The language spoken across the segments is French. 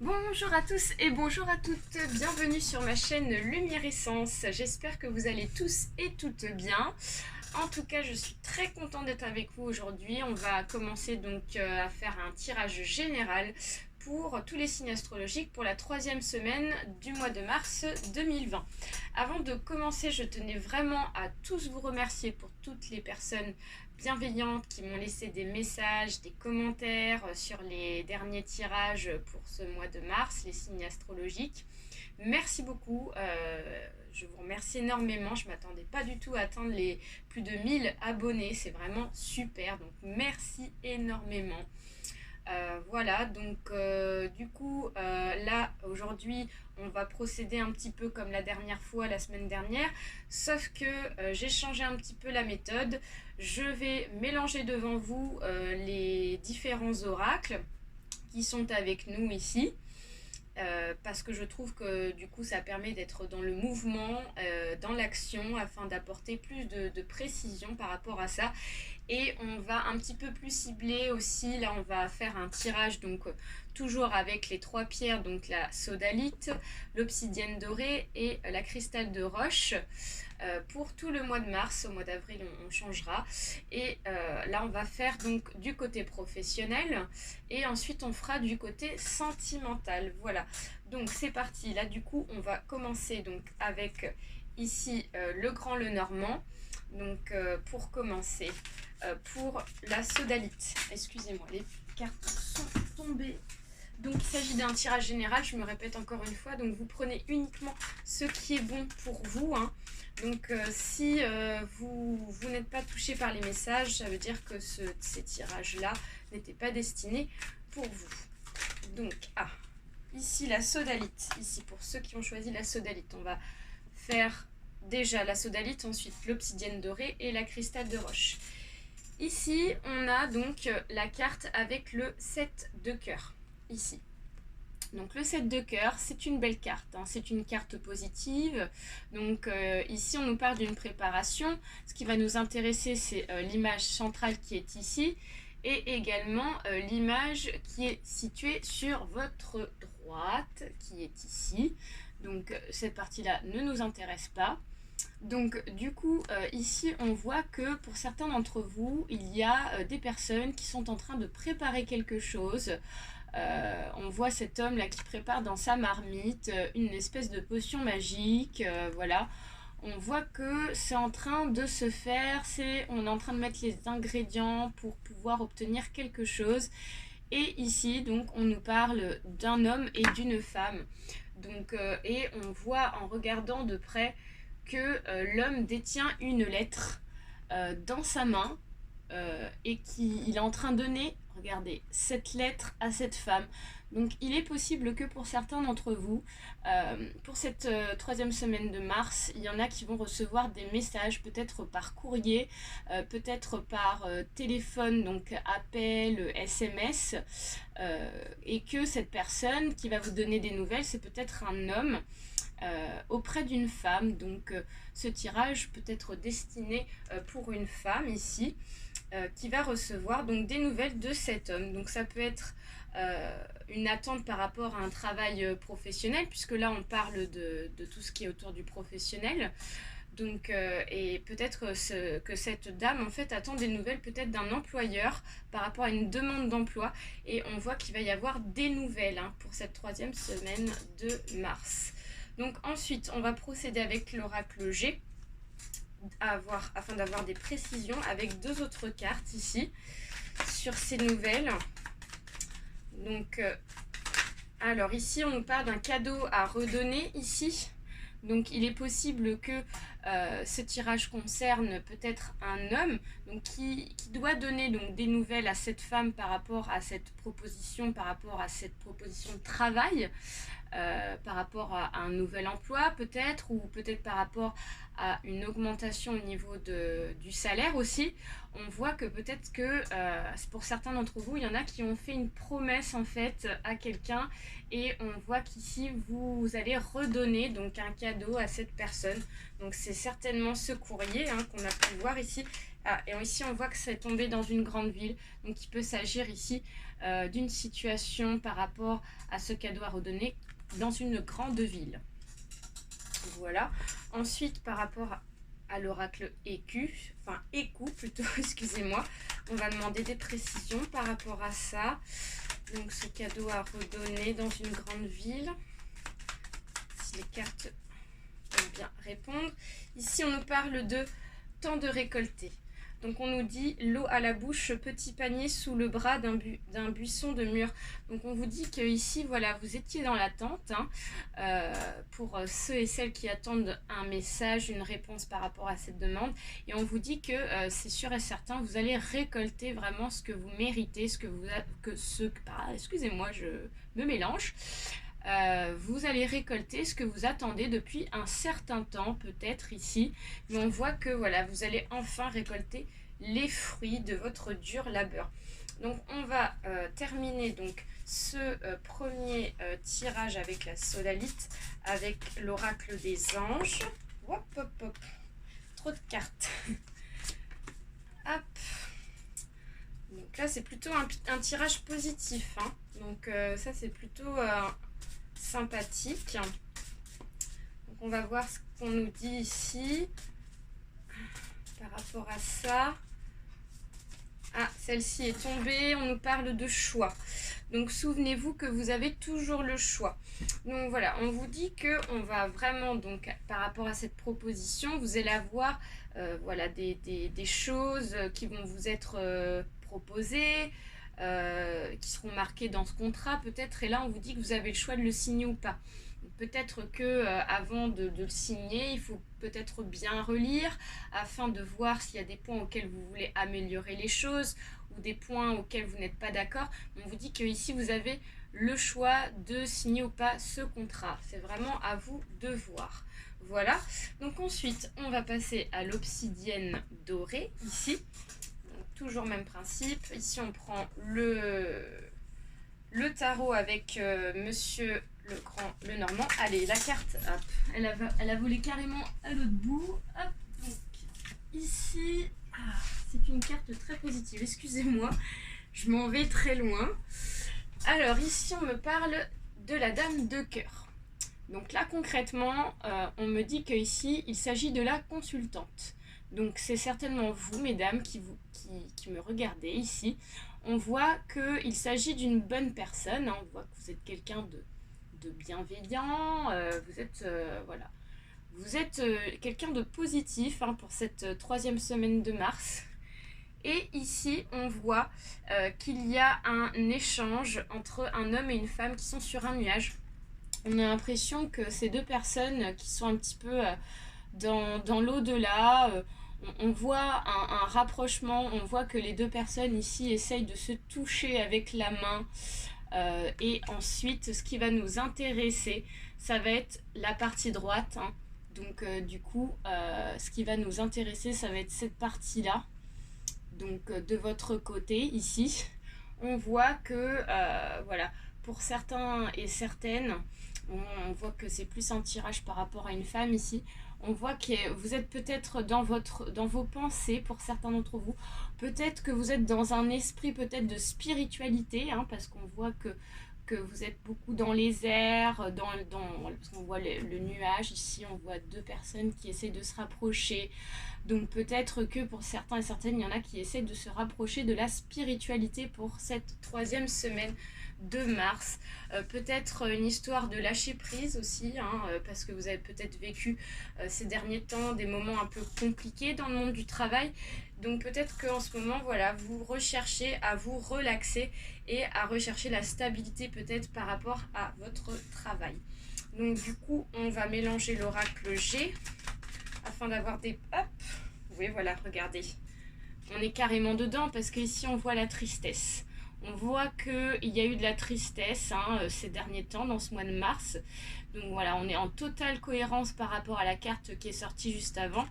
Bonjour à tous et bonjour à toutes, bienvenue sur ma chaîne Lumière-Essence. J'espère que vous allez tous et toutes bien. En tout cas, je suis très contente d'être avec vous aujourd'hui. On va commencer donc à faire un tirage général pour tous les signes astrologiques pour la troisième semaine du mois de mars 2020. Avant de commencer, je tenais vraiment à tous vous remercier pour toutes les personnes bienveillantes qui m'ont laissé des messages, des commentaires sur les derniers tirages pour ce mois de mars, les signes astrologiques. Merci beaucoup, je vous remercie énormément, je ne m'attendais pas du tout à atteindre les plus de 1000 abonnés, c'est vraiment super, donc merci énormément. Voilà, donc du coup, là, aujourd'hui, on va procéder un petit peu comme la dernière fois, la semaine dernière, sauf que j'ai changé un petit peu la méthode. Je vais mélanger devant vous les différents oracles qui sont avec nous ici. Parce que je trouve que du coup ça permet d'être dans le mouvement, dans l'action, afin d'apporter plus de précision par rapport à ça. Et on va un petit peu plus cibler aussi, là on va faire un tirage donc toujours avec les trois pierres, donc la sodalite, l'obsidienne dorée et la cristal de roche. Pour tout le mois de mars, au mois d'avril on changera. Et là on va faire donc du côté professionnel et ensuite on fera du côté sentimental. Voilà, donc c'est parti. Là du coup on va commencer donc avec ici le grand le normand. Donc pour commencer, pour la sodalite, excusez-moi, les cartes sont tombées. Donc il s'agit d'un tirage général, je me répète encore une fois, donc vous prenez uniquement ce qui est bon pour vous, hein. Donc si vous n'êtes pas touché par les messages, ça veut dire que ces tirages-là n'étaient pas destinés pour vous. Donc, ici la sodalite, ici pour ceux qui ont choisi la sodalite, on va faire déjà la sodalite, ensuite l'obsidienne dorée et la cristal de roche. Ici, on a donc la carte avec le 7 de cœur, ici. Donc le 7 de cœur, c'est une belle carte, hein. C'est une carte positive. Donc ici, on nous parle d'une préparation. Ce qui va nous intéresser, c'est l'image centrale qui est ici et également l'image qui est située sur votre droite, qui est ici. Donc cette partie-là ne nous intéresse pas. Donc du coup, ici, on voit que pour certains d'entre vous, il y a des personnes qui sont en train de préparer quelque chose. On voit cet homme là qui prépare dans sa marmite une espèce de potion magique, voilà. On voit que c'est en train de se faire, on est en train de mettre les ingrédients pour pouvoir obtenir quelque chose. Et ici, donc, on nous parle d'un homme et d'une femme. Donc, et on voit en regardant de près que l'homme détient une lettre dans sa main et qu'il est en train de donner, regardez, cette lettre à cette femme. Donc il est possible que pour certains d'entre vous, pour cette troisième semaine de mars, il y en a qui vont recevoir des messages, peut-être par courrier, peut-être par téléphone, donc appel, SMS, et que cette personne qui va vous donner des nouvelles, c'est peut-être un homme auprès d'une femme. Donc ce tirage peut être destiné pour une femme ici qui va recevoir donc des nouvelles de cet homme. Donc ça peut être une attente par rapport à un travail professionnel, puisque là on parle de tout ce qui est autour du professionnel. Donc, et peut-être que cette dame en fait attend des nouvelles peut-être d'un employeur par rapport à une demande d'emploi. Et on voit qu'il va y avoir des nouvelles pour cette troisième semaine de mars. Donc ensuite, on va procéder avec l'oracle G afin d'avoir des précisions avec deux autres cartes ici sur ces nouvelles. Donc, alors ici, on nous parle d'un cadeau à redonner ici. Donc il est possible que ce tirage concerne peut-être un homme donc, qui doit donner donc, des nouvelles à cette femme par rapport à cette proposition de travail. Par rapport à un nouvel emploi peut-être, ou peut-être par rapport à une augmentation au niveau du salaire aussi. on voit que peut-être que pour certains d'entre vous, il y en a qui ont fait une promesse en fait à quelqu'un et on voit qu'ici vous allez redonner donc un cadeau à cette personne. Donc c'est certainement ce courrier hein, qu'on a pu voir ici. Ah, et ici on voit que c'est tombé dans une grande ville, donc il peut s'agir ici d'une situation par rapport à ce cadeau à redonner dans une grande ville. Voilà. Ensuite, par rapport à l'oracle écu plutôt, excusez-moi, on va demander des précisions par rapport à ça. Donc ce cadeau à redonner dans une grande ville. Si les cartes peuvent bien répondre. Ici, on nous parle de temps de récolter. Donc on nous dit l'eau à la bouche, petit panier sous le bras d'un buisson de mûres. Donc on vous dit que ici voilà, vous étiez dans l'attente hein, pour ceux et celles qui attendent un message, une réponse par rapport à cette demande. Et on vous dit que c'est sûr et certain, vous allez récolter vraiment ce que vous méritez, excusez-moi, je me mélange. Vous allez récolter ce que vous attendez depuis un certain temps, peut-être ici, mais on voit que voilà, vous allez enfin récolter les fruits de votre dur labeur. Donc on va terminer donc ce premier tirage avec la sodalite, avec l'oracle des anges. Hop, hop, hop. Trop de cartes. Hop. Donc là c'est plutôt un tirage positif. Hein. Donc ça c'est plutôt sympathique. Donc on va voir ce qu'on nous dit ici par rapport à ça. Ah, celle-ci est tombée, on nous parle de choix. Donc souvenez-vous que vous avez toujours le choix. Donc voilà, on vous dit que on va vraiment, donc par rapport à cette proposition, vous allez avoir voilà, des choses qui vont vous être proposées, qui seront marquées dans ce contrat peut-être, et là on vous dit que vous avez le choix de le signer ou pas. Peut-être que avant de le signer, il faut peut-être bien relire afin de voir s'il y a des points auxquels vous voulez améliorer les choses ou des points auxquels vous n'êtes pas d'accord. On vous dit que ici vous avez le choix de signer ou pas ce contrat. C'est vraiment à vous de voir. Voilà. Donc ensuite, on va passer à l'obsidienne dorée ici. Donc, toujours même principe. Ici, on prend le tarot avec Monsieur le Normand. Allez, la carte, hop, elle a volé carrément à l'autre bout. Hop, donc ici, c'est une carte très positive. Excusez-moi, je m'en vais très loin. Alors ici, on me parle de la dame de cœur. Donc là, concrètement, on me dit qu'ici, il s'agit de la consultante. Donc c'est certainement vous, mesdames, qui me regardez ici. On voit qu'il s'agit d'une bonne personne. Hein. On voit que vous êtes quelqu'un de bienveillant. Voilà. Vous êtes quelqu'un de positif hein, pour cette troisième semaine de mars. Et ici, on voit qu'il y a un échange entre un homme et une femme qui sont sur un nuage. On a l'impression que ces deux personnes qui sont un petit peu dans l'au-delà, on voit un rapprochement, on voit que les deux personnes ici essayent de se toucher avec la main. Et ensuite, ce qui va nous intéresser, ça va être la partie droite. Hein. Donc du coup, ce qui va nous intéresser, ça va être cette partie-là. Donc de votre côté, ici, on voit que, voilà, pour certains et certaines, on voit que c'est plus un tirage par rapport à une femme ici. On voit que vous êtes peut-être dans vos pensées, pour certains d'entre vous. Peut-être que vous êtes dans un esprit peut-être de spiritualité, hein, parce qu'on voit que vous êtes beaucoup dans les airs, parce qu'on voit le nuage ici, on voit deux personnes qui essaient de se rapprocher. Donc peut-être que pour certains et certaines, il y en a qui essaient de se rapprocher de la spiritualité pour cette troisième semaine de mars. Peut-être une histoire de lâcher prise aussi, hein, parce que vous avez peut-être vécu ces derniers temps des moments un peu compliqués dans le monde du travail. Donc peut-être qu'en ce moment, voilà, vous recherchez à vous relaxer et à rechercher la stabilité peut-être par rapport à votre travail. Donc du coup, on va mélanger l'oracle G afin d'avoir des... Hop, oui, voilà, regardez. On est carrément dedans parce qu'ici, on voit la tristesse. On voit qu'il y a eu de la tristesse hein, ces derniers temps, dans ce mois de mars. Donc voilà, on est en totale cohérence par rapport à la carte qui est sortie juste avant.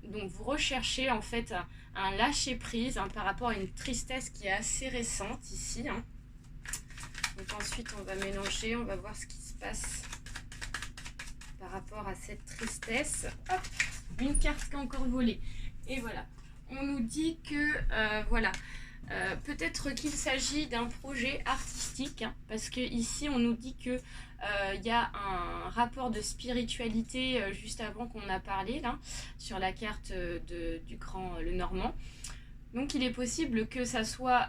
Donc vous recherchez en fait un lâcher-prise par rapport à une tristesse qui est assez récente ici. Donc ensuite on va mélanger, on va voir ce qui se passe par rapport à cette tristesse. Hop, une carte qui a encore volé. Et voilà, on nous dit que voilà, peut-être qu'il s'agit d'un projet artistique, parce que ici on nous dit que y a un rapport de spiritualité juste avant qu'on a parlé là sur la carte du grand le Normand. Donc il est possible que ça soit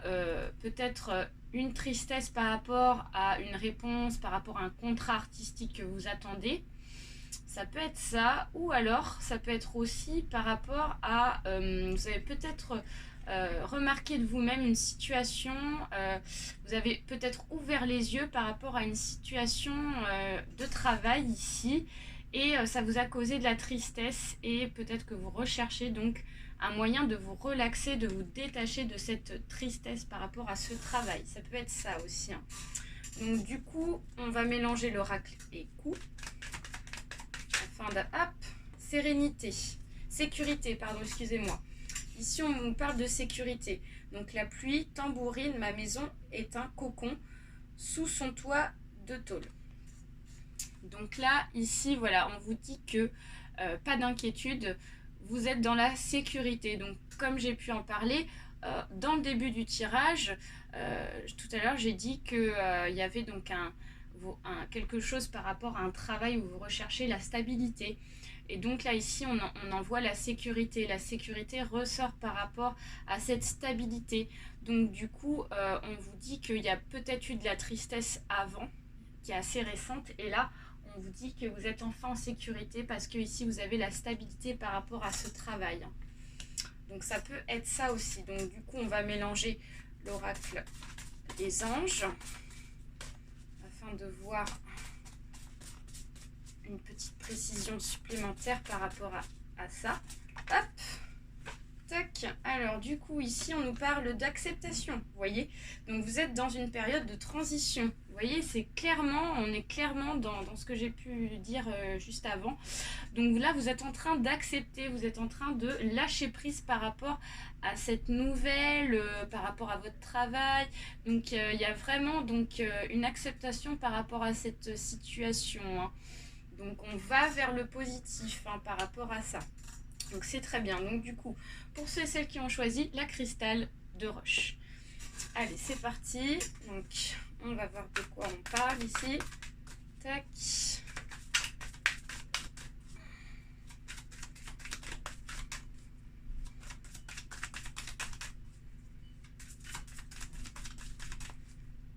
peut-être une tristesse par rapport à une réponse, par rapport à un contrat artistique que vous attendez. Ça peut être ça, ou alors ça peut être aussi par rapport à, vous avez peut-être remarqué de vous-même une situation, vous avez peut-être ouvert les yeux par rapport à une situation de travail ici, et ça vous a causé de la tristesse, et peut-être que vous recherchez donc un moyen de vous relaxer, de vous détacher de cette tristesse par rapport à ce travail. Ça peut être ça aussi. Donc du coup, on va mélanger l'oracle et coup. Afin de... Hop, sérénité. Sécurité, pardon, excusez-moi. Ici, on nous parle de sécurité. Donc la pluie tambourine, ma maison est un cocon sous son toit de tôle. Donc là, ici, voilà, on vous dit que pas d'inquiétude, vous êtes dans la sécurité. Donc comme j'ai pu en parler, dans le début du tirage, tout à l'heure j'ai dit qu'il y avait donc quelque chose par rapport à un travail où vous recherchez la stabilité. Et donc là ici on en voit la sécurité. La sécurité ressort par rapport à cette stabilité. Donc du coup on vous dit qu'il y a peut-être eu de la tristesse avant, qui est assez récente, et là on vous dit que vous êtes enfin en sécurité parce que ici vous avez la stabilité par rapport à ce travail. Donc ça peut être ça aussi. Donc du coup on va mélanger l'oracle des anges afin de voir une petite précision supplémentaire par rapport à ça. Hop, tac. Alors du coup ici on nous parle d'acceptation, vous voyez. Donc vous êtes dans une période de transition. Vous voyez, on est clairement dans ce que j'ai pu dire juste avant. Donc là vous êtes en train d'accepter, vous êtes en train de lâcher prise par rapport à cette nouvelle, par rapport à votre travail. Donc il y a vraiment donc une acceptation par rapport à cette situation. Donc on va vers le positif par rapport à ça. Donc c'est très bien. Donc du coup, pour ceux et celles qui ont choisi la cristal de roche. Allez, c'est parti. Donc on va voir de quoi on parle ici. Tac.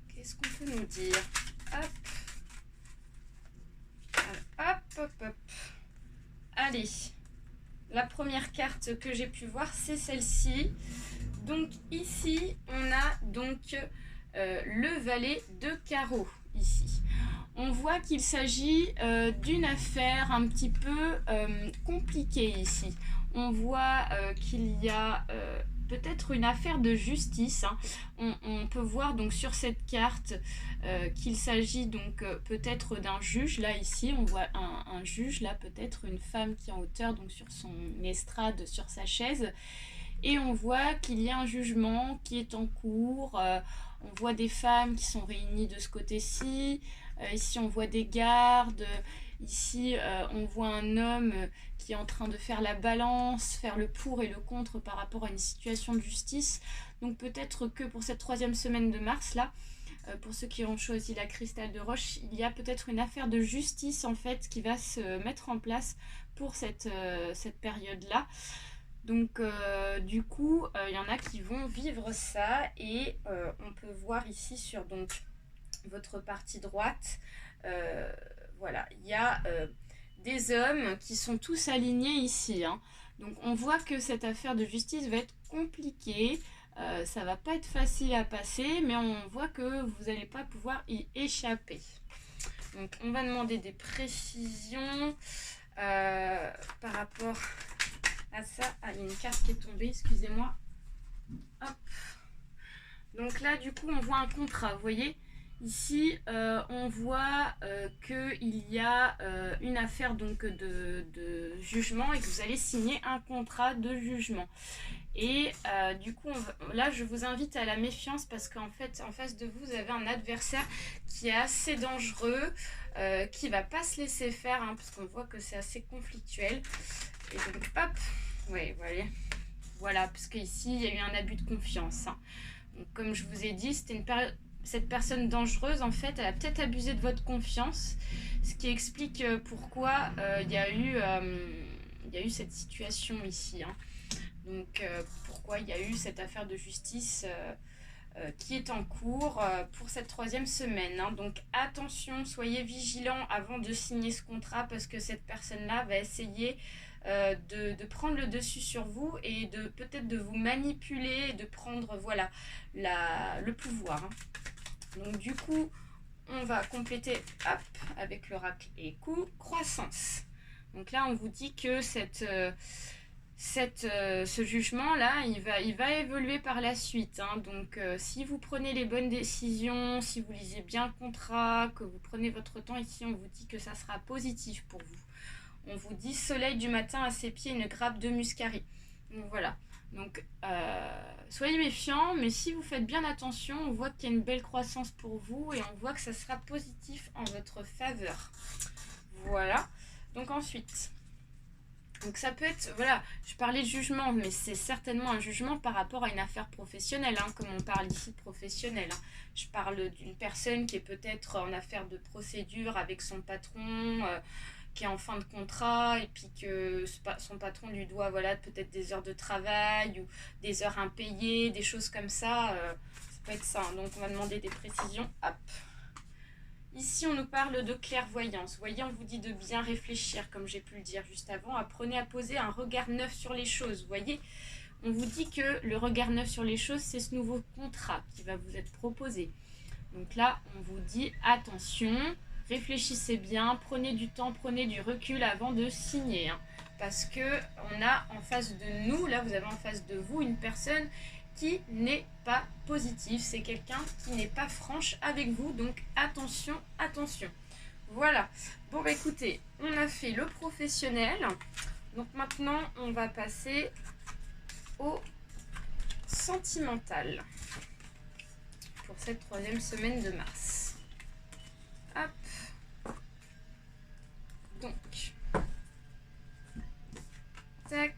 Qu'est-ce qu'on peut nous dire? Hop. Hop, hop, hop. Allez. La première carte que j'ai pu voir, c'est celle-ci. Donc ici, on a donc le valet de carreau ici. On voit qu'il s'agit d'une affaire un petit peu compliquée ici. On voit qu'il y a peut-être une affaire de justice. On peut voir donc sur cette carte qu'il s'agit donc peut-être d'un juge. Là ici, on voit un juge, là peut-être une femme qui est en hauteur donc sur son estrade, sur sa chaise. Et on voit qu'il y a un jugement qui est en cours. On voit des femmes qui sont réunies de ce côté-ci. Ici, on voit des gardes. Ici, on voit un homme qui est en train de faire la balance, faire le pour et le contre par rapport à une situation de justice. Donc peut-être que pour cette 3e semaine de mars, là, pour ceux qui ont choisi la cristal de roche, il y a peut-être une affaire de justice en fait qui va se mettre en place pour cette période-là. Donc du coup, il y en a qui vont vivre ça, et on peut voir ici sur donc votre partie droite, voilà, il y a des hommes qui sont tous alignés ici. Donc on voit que cette affaire de justice va être compliquée. Ça va pas être facile à passer, mais on voit que vous n'allez pas pouvoir y échapper. Donc on va demander des précisions par rapport à ça. Ah, il y a une carte qui est tombée, excusez-moi. Hop. Donc là, du coup, on voit un contrat, vous voyez. Ici, on voit qu'il y a une affaire donc de jugement et que vous allez signer un contrat de jugement. Et du coup, là, je vous invite à la méfiance parce qu'en fait, en face de vous, vous avez un adversaire qui est assez dangereux, qui va pas se laisser faire, hein, parce qu'on voit que c'est assez conflictuel. Et donc, hop, ouais, voilà. Voilà, parce qu'ici, il y a eu un abus de confiance, hein. Donc, comme je vous ai dit, cette personne dangereuse, en fait, elle a peut-être abusé de votre confiance, ce qui explique pourquoi il y a eu cette situation ici, hein. Donc, pourquoi il y a eu cette affaire de justice qui est en cours pour cette 3e semaine, hein. Donc, attention, soyez vigilants avant de signer ce contrat parce que cette personne-là va essayer de prendre le dessus sur vous et peut-être de vous manipuler et de prendre voilà, le pouvoir, hein. Donc, du coup, on va compléter hop, avec l'oracle et coup, croissance. Donc là, on vous dit que ce jugement-là, il va évoluer par la suite, hein. Donc, si vous prenez les bonnes décisions, si vous lisez bien le contrat, que vous prenez votre temps, ici, on vous dit que ça sera positif pour vous. On vous dit soleil du matin à ses pieds, une grappe de muscari. Donc, voilà. Donc, soyez méfiants, mais si vous faites bien attention, on voit qu'il y a une belle croissance pour vous et on voit que ça sera positif en votre faveur. Voilà. Donc, ensuite... Donc ça peut être, voilà, je parlais de jugement, mais c'est certainement un jugement par rapport à une affaire professionnelle, hein, comme on parle ici de professionnel, hein. Je parle d'une personne qui est peut-être en affaire de procédure avec son patron, qui est en fin de contrat, et puis que son patron lui doit voilà, peut-être des heures de travail, ou des heures impayées, des choses comme ça. Ça peut être ça, hein. Donc on va demander des précisions. Hop. Ici, on nous parle de clairvoyance. Vous voyez, on vous dit de bien réfléchir, comme j'ai pu le dire juste avant. Apprenez à poser un regard neuf sur les choses. Vous voyez, on vous dit que le regard neuf sur les choses, c'est ce nouveau contrat qui va vous être proposé. Donc là, on vous dit attention, réfléchissez bien, prenez du temps, prenez du recul avant de signer, hein. Parce que on a en face de nous, là, vous avez en face de vous une personne qui n'est pas positive, c'est quelqu'un qui n'est pas franche avec vous, donc attention, attention. Voilà. Bon, bah écoutez, on a fait le professionnel, donc maintenant on va passer au sentimental pour cette 3e semaine de mars. Hop. Donc, tac.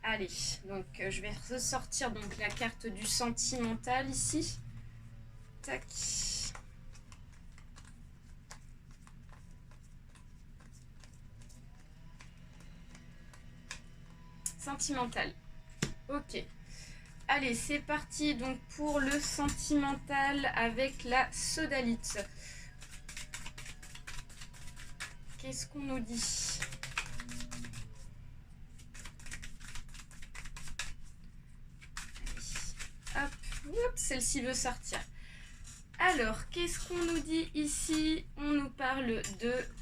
Allez, donc je vais ressortir donc la carte du sentimental ici. Tac. Sentimental. Ok. Allez, c'est parti donc pour le sentimental avec la sodalite. Qu'est-ce qu'on nous dit ? Hop, celle-ci veut sortir. Alors, qu'est-ce qu'on nous dit ici ? On nous parle de